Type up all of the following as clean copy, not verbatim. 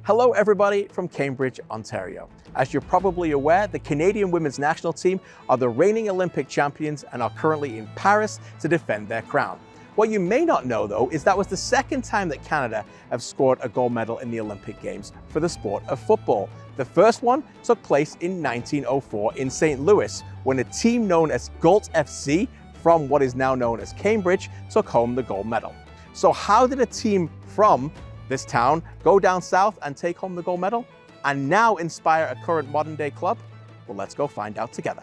Hello everybody from Cambridge, Ontario. As you're probably aware, the Canadian women's national team are the reigning Olympic champions and are currently in Paris to defend their crown. What you may not know though is that was the second time that Canada have scored a gold medal in the Olympic Games for the sport of football. The first one took place in 1904 in St. Louis when a team known as Galt FC from what is now known as Cambridge took home the gold medal. So how did a team from this town go down south and take home the gold medal and now inspire a current modern day club? Well, let's go find out together.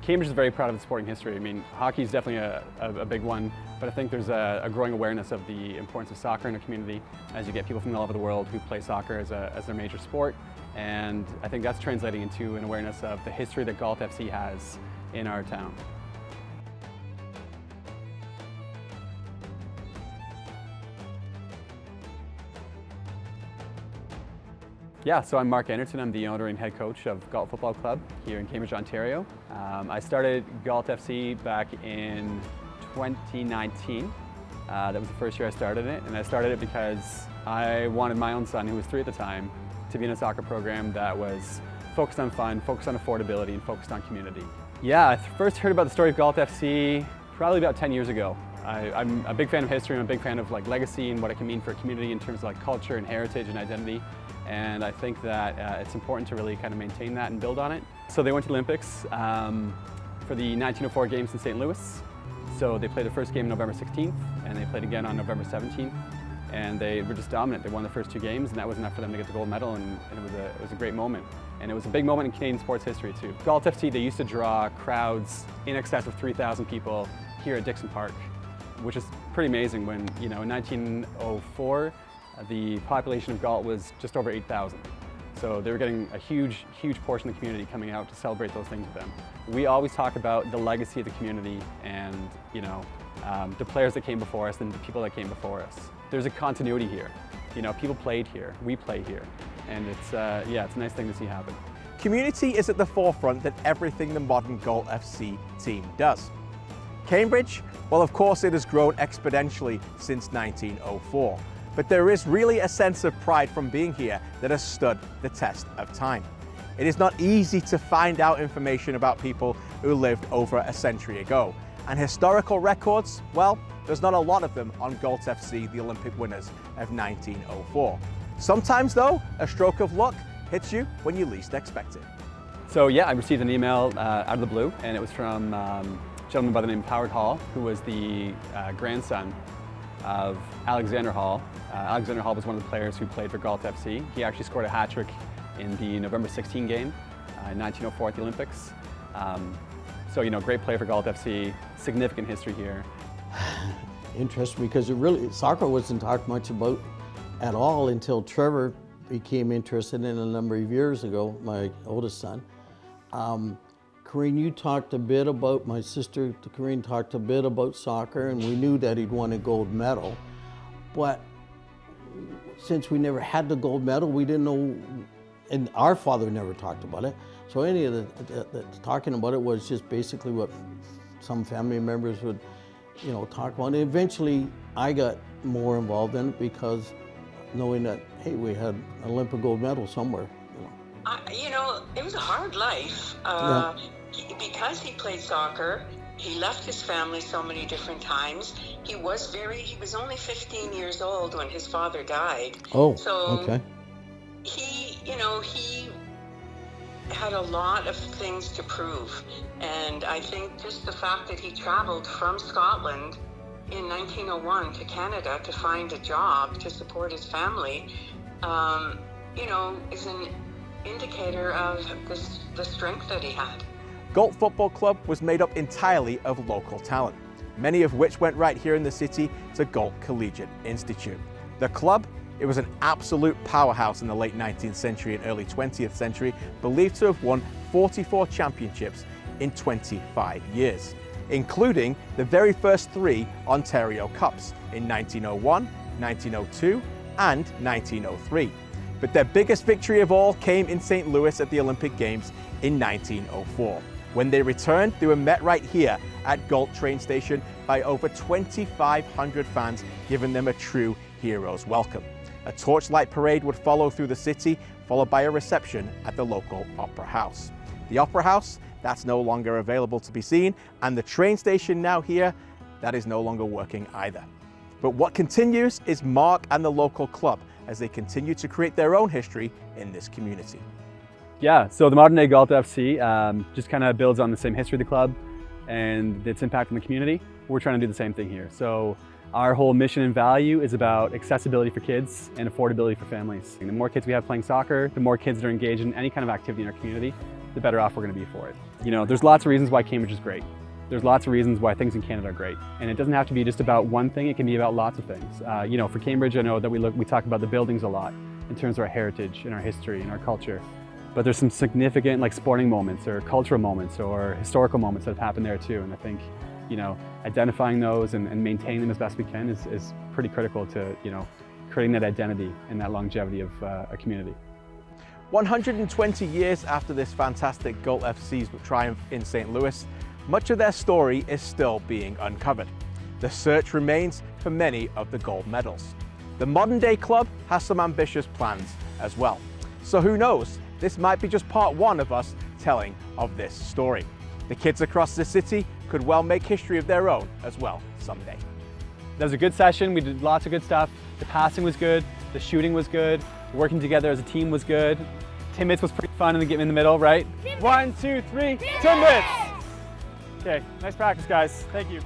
Cambridge is very proud of its sporting history. I mean, hockey is definitely a big one, but I think there's a growing awareness of the importance of soccer in the community as you get people from all over the world who play soccer as their major sport. And I think that's translating into an awareness of the history that Galt FC has in our town. Yeah, so I'm Mark Anderson. I'm the owner and head coach of Galt Football Club here in Cambridge, Ontario. I started Galt FC back in 2019. That was the first year I started it, and I started it because I wanted my own son, who was 3 at the time, to be in a soccer program that was focused on fun, focused on affordability, and focused on community. Yeah, I first heard about the story of Galt FC probably about 10 years ago. I'm a big fan of history. I'm a big fan of legacy and what it can mean for a community in terms of culture and heritage and identity. And I think that it's important to really kind of maintain that and build on it. So they went to the Olympics for the 1904 games in St. Louis. So they played the first game November 16th, and they played again on November 17th. And they were just dominant. They won the first 2 games, and that was enough for them to get the gold medal, and it was a great moment. And it was a big moment in Canadian sports history too. Galt FC, they used to draw crowds in excess of 3,000 people here at Dixon Park, which is pretty amazing when, in 1904, the population of Galt was just over 8,000. So they were getting a huge, huge portion of the community coming out to celebrate those things with them. We always talk about the legacy of the community and, the players that came before us and the people that came before us. There's a continuity here. People played here, we play here, and it's a nice thing to see happen. Community is at the forefront of everything the modern Galt FC team does. Cambridge, well, of course, it has grown exponentially since 1904. But there is really a sense of pride from being here that has stood the test of time. It is not easy to find out information about people who lived over a century ago. And historical records, well, there's not a lot of them on Galt FC, the Olympic winners of 1904. Sometimes though, a stroke of luck hits you when you least expect it. So yeah, I received an email out of the blue, and it was from a gentleman by the name of Howard Hall, who was the grandson of Alexander Hall. Alexander Hall was one of the players who played for Galt FC. He actually scored a hat trick in the November 16 game in 1904 at the Olympics. So great player for Galt FC, significant history here. Interesting, because soccer wasn't talked much about at all until Trevor became interested in a number of years ago, my oldest son. Corinne, you talked a bit about, my sister Corinne talked a bit about soccer, and we knew that he'd won a gold medal. But since we never had the gold medal, we didn't know, and our father never talked about it. So any of the talking about it was just basically what some family members would, talk about. And eventually, I got more involved in it because knowing that, hey, we had an Olympic gold medal somewhere. It was a hard life. Because he played soccer, he left his family so many different times. He was only 15 years old when his father died. Oh, so okay. He had a lot of things to prove. And I think just the fact that he traveled from Scotland in 1901 to Canada to find a job to support his family, is an indicator of the strength that he had. Galt Football Club was made up entirely of local talent, many of which went right here in the city to Galt Collegiate Institute. The club, it was an absolute powerhouse in the late 19th century and early 20th century, believed to have won 44 championships in 25 years, including the very first 3 Ontario Cups in 1901, 1902, and 1903. But their biggest victory of all came in St. Louis at the Olympic Games in 1904. When they returned, they were met right here at Galt train station by over 2,500 fans, giving them a true hero's welcome. A torchlight parade would follow through the city, followed by a reception at the local opera house. The opera house, that's no longer available to be seen, and the train station now here, that is no longer working either. But what continues is Mark and the local club as they continue to create their own history in this community. Yeah, so the modern day Galt FC just kind of builds on the same history of the club and its impact on the community. We're trying to do the same thing here. So our whole mission and value is about accessibility for kids and affordability for families. And the more kids we have playing soccer, the more kids that are engaged in any kind of activity in our community, the better off we're going to be for it. You know, there's lots of reasons why Cambridge is great. There's lots of reasons why things in Canada are great. And it doesn't have to be just about one thing, it can be about lots of things. You know, for Cambridge, I know that we talk about the buildings a lot in terms of our heritage and our history and our culture. But there's some significant like sporting moments or cultural moments or historical moments that have happened there too. And I think, you know, identifying those and maintaining them as best we can is pretty critical to, you know, creating that identity and that longevity of a community. 120 years after this fantastic Galt FC's triumph in St. Louis, much of their story is still being uncovered. The search remains for many of the gold medals. The modern day club has some ambitious plans as well. So who knows, this might be just part one of us telling of this story. The kids across the city could well make history of their own as well someday. That was a good session, we did lots of good stuff. The passing was good, the shooting was good, working together as a team was good. Timbits was pretty fun in the middle, right? 1, 2, 3, Timbits! Okay, nice practice guys, thank you.